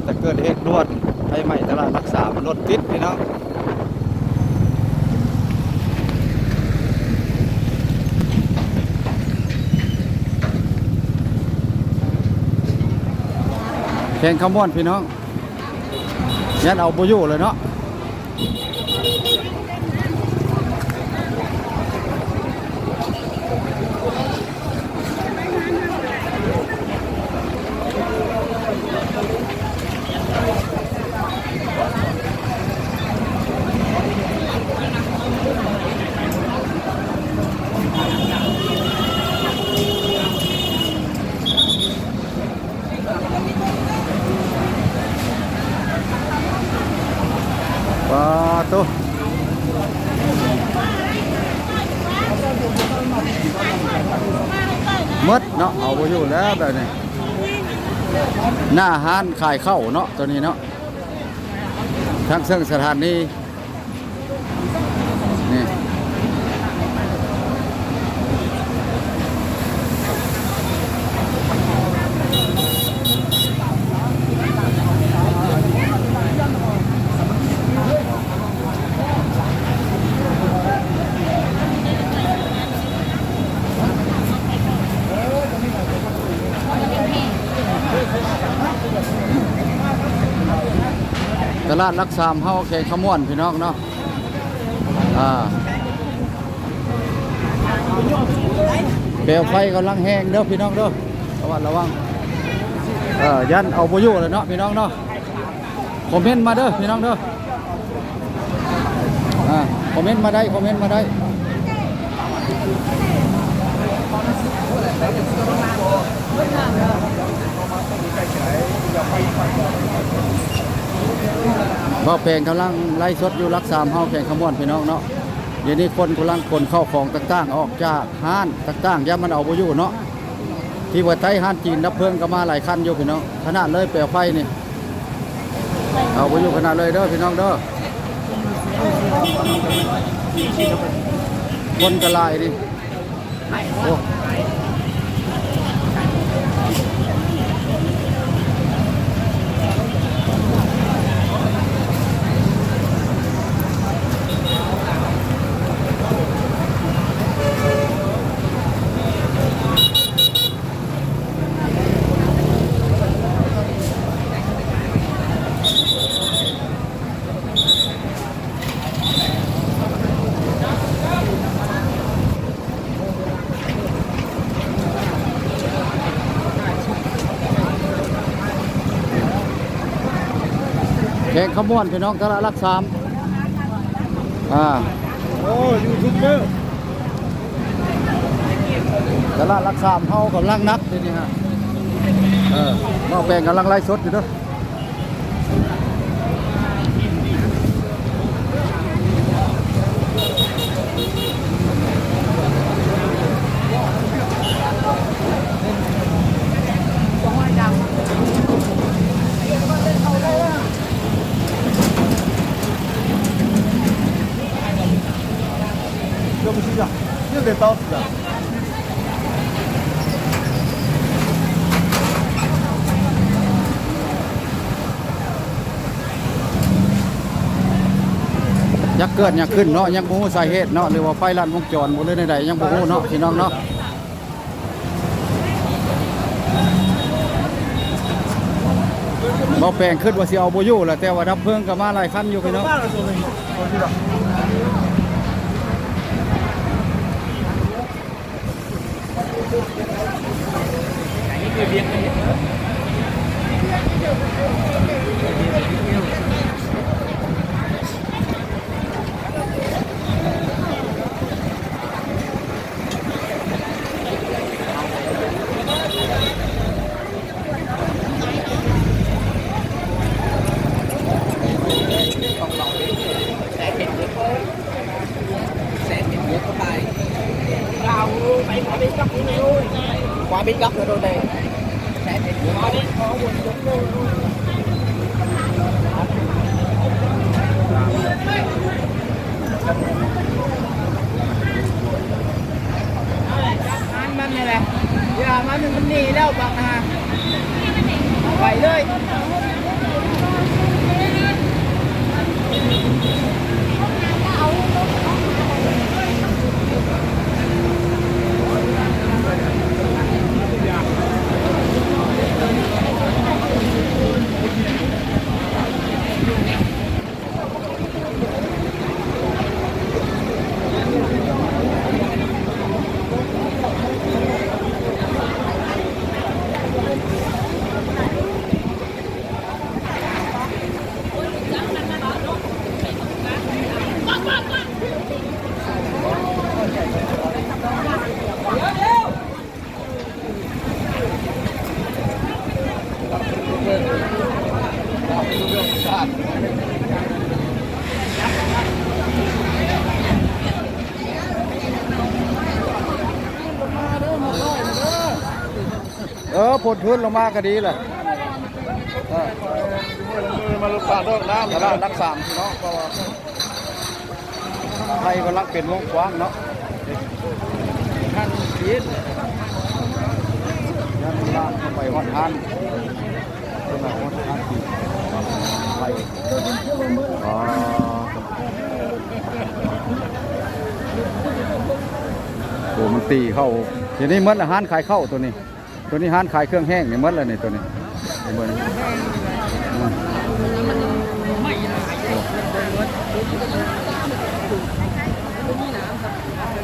แต่เกิดเหตุด่วนไฟไหม้ตลาดรักษามันรถติดพี่น้องแข่งขมวนพี่น้องยันเอาบุยุเลยเนาะว้าตัวมดเนาะเอาไปอยู่แล้วแบบนี้หน้าห้านขายเข้าเนาะตัวนี้เนาะทั้งเชิงสถานีนี่ตลาดรักษาเฮาแข่งขมวนพี่น้องเนาะเปลวไฟกำลังแห้งเด้อพี่น้องเด้อระวังยันเอาบุยุเลยเนาะพี่น้องเนาะคอมเมนต์มาเด้อพี่น้องเด้อคอมเมนต์มาได้บ่แปลงกำลังไล่สดอยู่รักษาเฮาแข่งขมวนพี่น้องเนาะเดี๋ยวนี้คนกำลังขนเข้าของต่างๆออกจากห้านต่างๆย่ามันเอาบ่อยู่เนาะที่ว่าใต้ห้านจีนดับเพลิงก็มาหลายคันอยู่พี่น้องขนาดเลยเปลวไฟนี่เอาบ่อยู่ขนาดเลยเด้อพี่น้องเด้อคนกระลายนี่โอ้แข่งขมวนพี่น้องตลาดรักษาโอ้ยูทูบเบอร์ตลาดรักษาเฮากำลังนับทีนี้ฮะนอกแปลงกำลังไล่สดอยู่เด้อ这不是呀，又得刀子的。ยักเกิดยักขึ้นเนาะยังบ่ฮู้สาเหตุเนาะหรือว่าไฟลัดวงจรบ่เลยใดๆยังบ่ฮู้เนาะพี่น้องเนาะบ่แปลงขึ้นว่าสิเอาบ่อยู่แหละแต่ว่าดับเพลิงก็มาหลายคันอยู่พี่น้องquá biết gấp nữa đôi này sẽ thì quá biết có quần chúng luôn anh mình này nè giờ mà mình đi đâu bạn à vậy thôi ผลพื้นลงมาก็ดีเลยมาลุกปากน้ำตลาดรักสามเนาะก็ไทยก็รักเป็นวงกว้างเนาะท่านชีดยันลากเข้าไปวัดท่านเป็นแบบวัดท่านที่ไปโอ้มันตีเข้าทีนี้มัดละห้านขายเข้าตัวนี้ห้านขายเครื่องแห้งเนี่ยมัดเลยเนี่ยตัวนี้เหมือน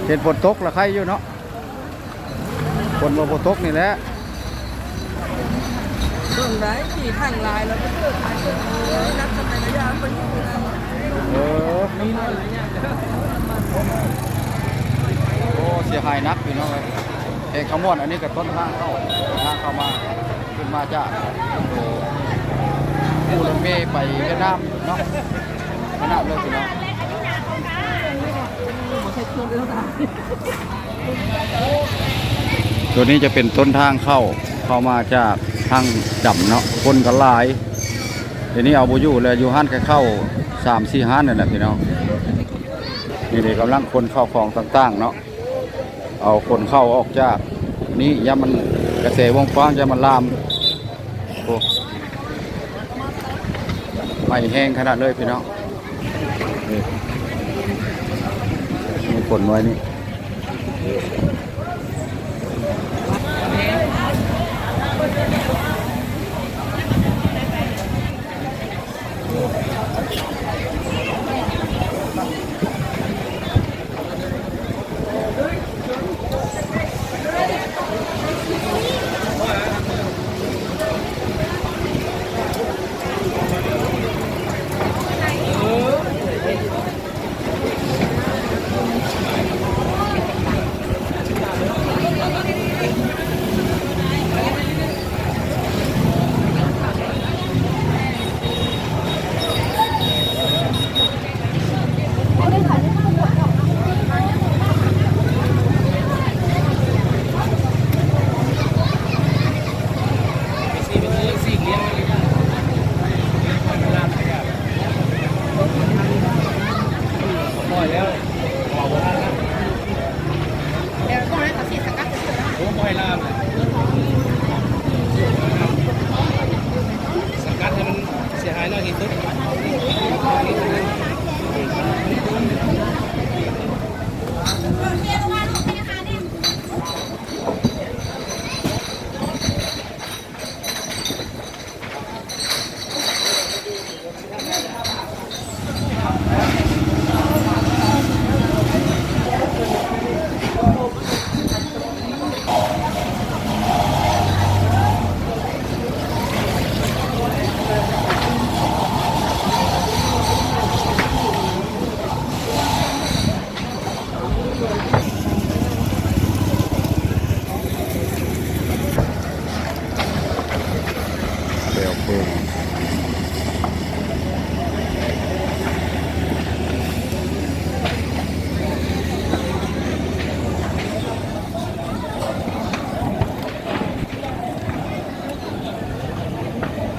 เห็นฝนตกละใครอยู่เนาะฝนมาฝนตกนี่แหละตรงไหนขี่ทางลายแล้วก็เกิดนักสมัยระยะไปอยู่แล้วมีหลายอย่างโอ้เสียหายนักอยู่เนาะเอกขมวนอันนี้กับต้นทางเข้ามาขึ้นมาจากผู้รถเมย์ไปเวียดนามเนาะเวียดนามเลยพี่น้องตัวนี้จะเป็นต้นทางเข้ามาจากทางจำเนาะคนก็หลายเดี๋ยวนี้เอาบุยู่เลยอยู่ห้านแค่เข้า3-4ห้านนั่นแหละพี่น้องนี่เด็กกำลังคนเข้าของต่างๆเนาะเอาคนเข้าออกจากนี้ยามันกระแสวงกว้างจะมันลามโอ้ไม่แห้งขนาดเลยพี่น้องมีคนไว้นี่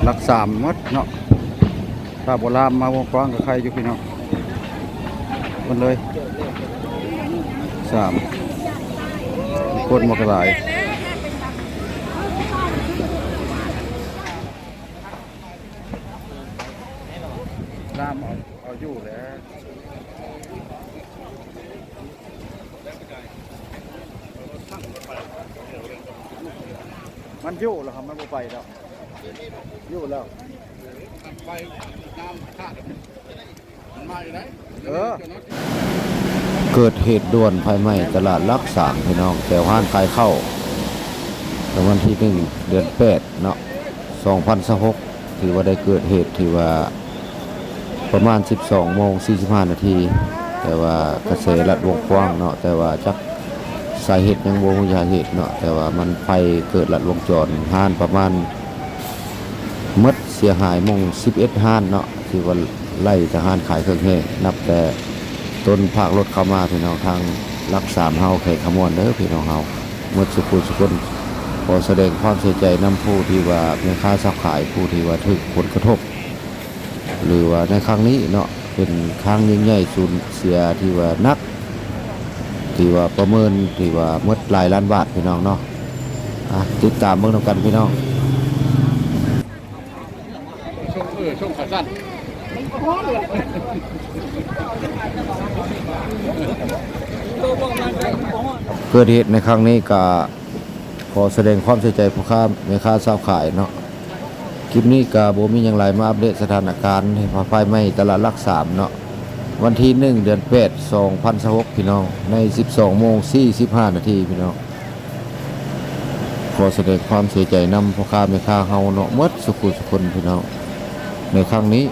รักสามมัดเนาะถ้าโบราณมาวงกว้างกับใครอยู่พี่น้องมันเลย3คนมากระไรรามเอาอยู่แล้วมันอยู่แล้วครับมันไม่ไปแล้วอยู่แล้วไปน้ำขาดมันมาอยู่ไหนเกิดเหตุด่วนไฟไหม้ตลาดรักสามพี่น้องแต่ห้านขายเข้าในวันที่1 เดือน 8เนาะ2026ถือว่าได้เกิดเหตุที่ว่าประมาณ 12:45 นาทีแต่ว่ากระแสลัดวงกว้างเนาะแต่ว่าจักสาเหตุยังบ่รู้สาเหตุเนาะแต่ว่ามันไฟเกิดลัดวงจรห้านประมาณมดเสียหาย11ห้านเนาะ ที่ว่าไล่ทหารขายเครื่องแห้งนับแต่ต้นภาครถเข้ามาพี่น้องทางรัก3เฮาแขกขมวนเด้อพี่น้องเฮาหมดสุขุสุคนขอแสดงความเสียใจนำผู้ที่ว่าแม่ค้าซักขายผู้ที่ว่าถูกผลกระทบหรือว่าในครั้งนี้เนาะเป็นครั้งยิ่งใหญ่สูญเสียที่ว่านักที่ว่าประเมินที่ว่าหมดหลายล้านบาทพี่น้องเนาะติดตามเบิ่งนำกันพี่น้องช่วงขาสั้นเกิดเหตุในครั้งนี้ก็ขอแสดงความเสียใจผู้ค้าแม่ค้าสาวขายเนาะคลิปนี้ก็บ่มีหยังหลายมาอัปเดตสถานการณ์ให้ไฟไหม้ตลาดหลัก3เนาะวันที่1 เดือน 8 2026พี่น้องใน 12:45 นาทีพี่น้องขอแสดงความเสียใจนำพ่อค้าแม่ค้าเฮาเนาะหมดสุขุสุคนพี่น้องในครั้งนี้